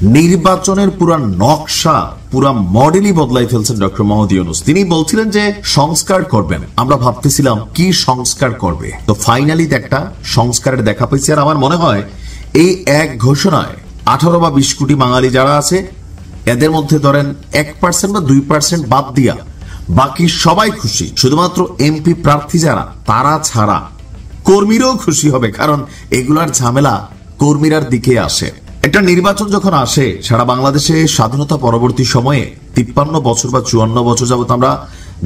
নির্বাচনের পুরা নকশা, পুরা মডেলই বদলাই ফেলছেন ডক্টর মোহাম্মদ ইউনূস। তিনি বলছিলেন যে সংস্কার করবেন, আমরা ভাবতেছিলাম কি সংস্কার করবে, তো ফাইনালি একটা সংস্কারের দেখা পেয়েছি। আর আমার মনে হয় এই এক ঘোষণায় 18 বা 20 কোটি বাঙালি যারা আছে এদের মধ্যে ধরেন 1% বা 2% বাদ দিয়া বাকি সবাই খুশি। শুধুমাত্র এমপি প্রার্থী যারা তারা ছাড়া কর্মীরাও খুশি হবে, কারণ এগুলার ঝামেলা কর্মীরার দিকে আসে। একটা নির্বাচন যখন আসে সারা বাংলাদেশে স্বাধীনতা পরবর্তী সময়ে 53 বছর বা 54 বছর যাবত আমরা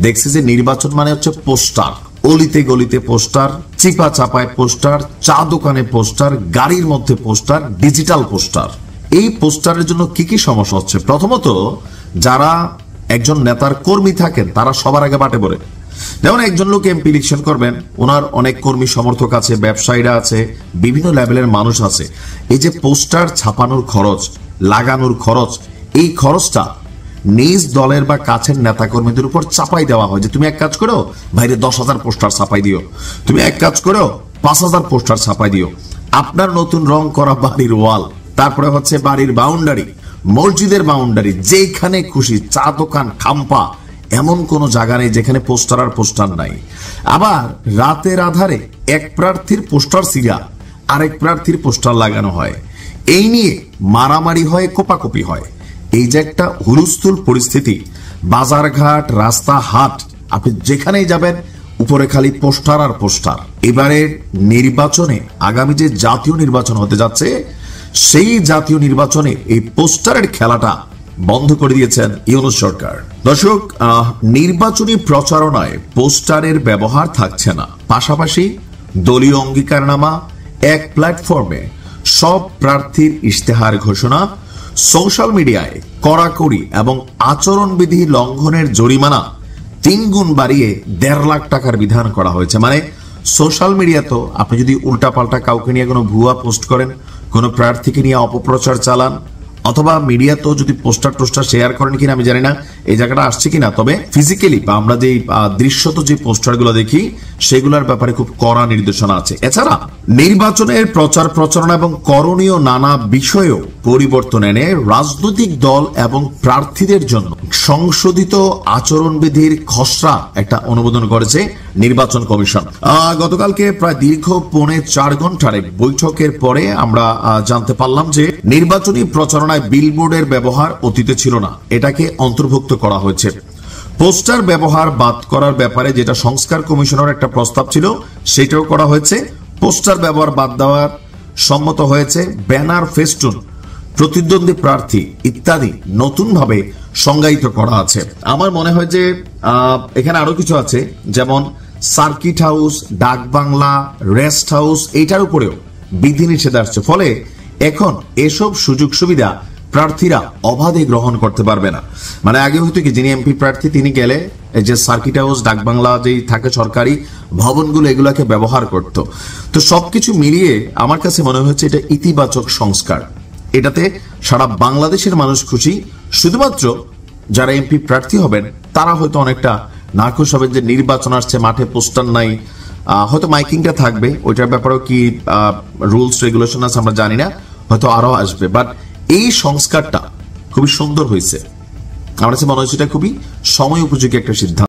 দেখছি যে নির্বাচন মানে হচ্ছে পোস্টার, অলিতে গলিতে পোস্টার, চিপা চাপায় পোস্টার, চা দোকানে পোস্টার, গাড়ির মধ্যে পোস্টার, ডিজিটাল পোস্টার। এই পোস্টারের জন্য কি কি সমস্যা হচ্ছে? প্রথমত, যারা একজন নেতার কর্মী থাকেন তারা সবার আগে বাটে পড়ে। যেমন একজন লোক এমপি ইলেকশন করবেন, ওনার অনেক কর্মী সমর্থক আছে, ব্যবসায়ীরা আছে, বিভিন্ন লেভেলের মানুষ আছে। এই যে পোস্টার ছাপানোর খরচ, লাগানোর খরচ, এই খরচটা নিজ দলের বা কাছের নেতা কর্মীদের উপর চাপাই দেওয়া হয় যে তুমি এক কাজ করো বাইরে 10,000 পোস্টার ছাপাই দিও, তুমি এক কাজ করো 5,000 পোস্টার ছাপাই দিও। আপনার নতুন রং করা বাড়ির ওয়াল, তারপরে হচ্ছে বাড়ির বাউন্ডারি, মসজিদের বাউন্ডারি, যেখানে খুশি, চা দোকান, খাম্পা, এমন কোন জায়গা নেই যেখানে পোস্টার আর পোস্টার নাই। আবার রাতের আধারে এক প্রার্থীর পোস্টার ছিঁড়া আরেক প্রার্থীর পোস্টার লাগানো হয়, এই নিয়ে মারামারি হয়, কোপাকুপি হয়। এই যে একটা হুলস্থুল পরিস্থিতি, বাজারঘাট, রাস্তা হাট, আপনি যেখানেই যাবেন উপরে খালি পোস্টার আর পোস্টার। এবারের নির্বাচনে, আগামী যে জাতীয় নির্বাচন হতে যাচ্ছে, সেই জাতীয় নির্বাচনে এই পোস্টারের খেলাটা বন্ধ করে দিয়েছেন ইউনূস সরকার। দর্শক, নির্বাচনী প্রচারণায় পোস্টারের ব্যবহার থাকছে না, পাশাপাশি দলীয় অঙ্গীকারনামা, এক প্ল্যাটফর্মে সব প্রার্থীর ইশতেহার ঘোষণা, সোশ্যাল মিডিয়ায় কড়াকড়ি এবং আচরণবিধি লঙ্ঘনের জরিমানা 3 গুণ বাড়িয়ে 1.5 লাখ টাকার বিধান করা হয়েছে। মানে সোশ্যাল মিডিয়া তো আপনি যদি উল্টাপাল্টা কাউকে নিয়ে কোনো ভুয়া পোস্ট করেন, কোনো প্রার্থীকে নিয়ে অপপ্রচার চালান, অথবা মিডিয়া তো যদি পোস্টার টোস্টার শেয়ার করেন কিনা আমি জানি না, এই জায়গাটা আসছে কিনা, তবে ফিজিক্যালি বা আমরা যে দৃশ্যত যে পোস্টার গুলো দেখি সেগুলোর ব্যাপারে খুব কড়া নির্দেশনা আছে। এছাড়া নির্বাচনের প্রচার প্রচারণা এবং করণীয় নানা বিষয়েও পরিবর্তন এনে রাজনৈতিক দল এবং প্রার্থীদের জন্য সংশোধিত আচরণবিধির খসড়া একটা অনুমোদন করেছে নির্বাচন কমিশন। গতকালকে প্রায় দীর্ঘ 4.5 ঘন্টার এক বৈঠকের পরে আমরা জানতে পারলাম যে নির্বাচনী প্রচারণায় বিলবোর্ডের ব্যবহার অতীতে ছিল না, এটাকে অন্তর্ভুক্ত করা হয়েছে। পোস্টার ব্যবহার বাদ করার ব্যাপারে যেটা সংস্কার কমিশনের একটা প্রস্তাব ছিল সেটাও করা হয়েছে। পোস্টার ব্যবহার বাদ দেওয়ার সম্মত হয়েছে। ব্যানার, ফেস্টুন, প্রতিদ্বন্দ্বী প্রার্থী ইত্যাদি নতুনভাবে সংজ্ঞায়িত করা আছে। আমার মনে হয় যে এখানে আরো কিছু আছে, যেমন সার্কিট হাউস, ডাক বাংলা, রেস্ট হাউস, এইটার উপরেও বিধিনিষেধ আসছে। ফলে এখন এসব সুযোগ সুবিধা প্রার্থীরা অবাধে গ্রহণ করতে পারবে না। মানে আগে হয়তো কি, যিনি এমপি প্রার্থী তিনি গেলে যে সার্কিট হাউস, ডাক বাংলা যেই থাকে সরকারি ভবনগুলো, এগুলাকে ব্যবহার করত। তো সবকিছু মিলিয়ে আমার কাছে মনে হচ্ছে এটা ইতিবাচক সংস্কার। এটাতে সারা বাংলাদেশের মানুষ খুশি। শুধুমাত্র যারা এমপি প্রার্থী হবেন তারা হয়তো অনেকটা নাখুশ হবেন যে নির্বাচন আসছে, মাঠে পোস্টার নাই, হয়তো মাইকিংটা থাকবে, ওইটার ব্যাপারেও কি রুলস রেগুলেশন আছে আমরা জানি না, হয়তো আরো আসবে। বাট এই সংস্কারটা খুবই সুন্দর হয়েছে, আমার কাছে মনে হচ্ছে এটা খুবই সময় উপযোগী একটা সিদ্ধান্ত।